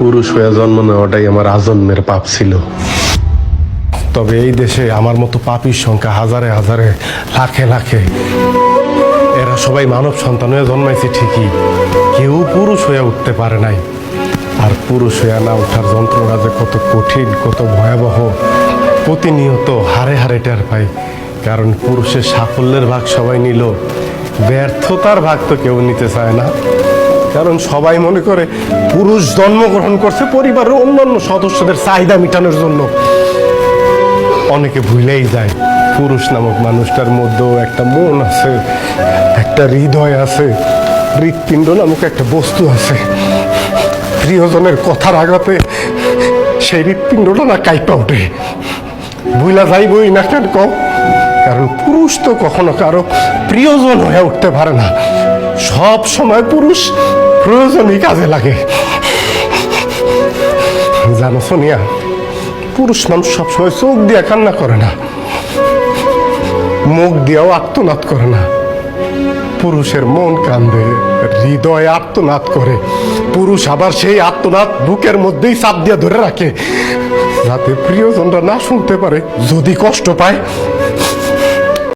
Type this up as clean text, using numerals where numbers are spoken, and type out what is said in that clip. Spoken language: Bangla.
পুরুষ হয়ে জন্ম নেওয়াটাই আমার আজন্মের পাপ ছিল। তবে এই দেশে আমার মতো পাপীর সংখ্যা হাজারে হাজারে, লাখে লাখে। এরা সবাই মানব সন্তান হয়ে জন্মাইছে ঠিকই, কেউ পুরুষ হয়ে উঠতে পারে নাই। আর পুরুষ হয়ে না ওঠার যন্ত্রণা যে কত কঠিন, কত ভয়াবহ, প্রতিনিয়ত হারে হারে টের পাই। কারণ পুরুষের সাফল্যের ভাগ সবাই নিল, ব্যর্থতার ভাগ তো কেউ নিতে চায় না। কারণ সবাই মনে করে পুরুষ জন্মগ্রহণ করছে পরিবারের অন্যান্য সদস্যদের চাহিদা মেটানোর জন্য। অনেকে ভুলেই যায় পুরুষ নামক মানুষটার মধ্যেও একটা মন আছে, একটা হৃদয় আছে, হৃৎপিণ্ড নামক একটা বস্তু আছে। প্রিয়জনের কথার আঘাতে সেই হৃৎপিণ্ডটা না কাইপা ওঠে। ভুলা যাইবই না কেন কম, কারণ পুরুষ তো কখনো কারো প্রিয়জন হয়ে উঠতে পারে না। সব সময় পুরুষ প্রয়োজনই কাজে লাগে। জানো সোনিয়া, পুরুষ মানুষ সবসময় চোখ দিয়ে কান্না করে না, মুখ দিয়েও আর্তনাদ করে না। পুরুষের মন কান্দে, হৃদয় আর্তনাদ করে। পুরুষ আবার সেই আর্তনাদ বুকের মধ্যেই চাপ দিয়ে ধরে রাখে, যাতে প্রিয়জনরা না শুনতে পারে। যদি কষ্ট পায়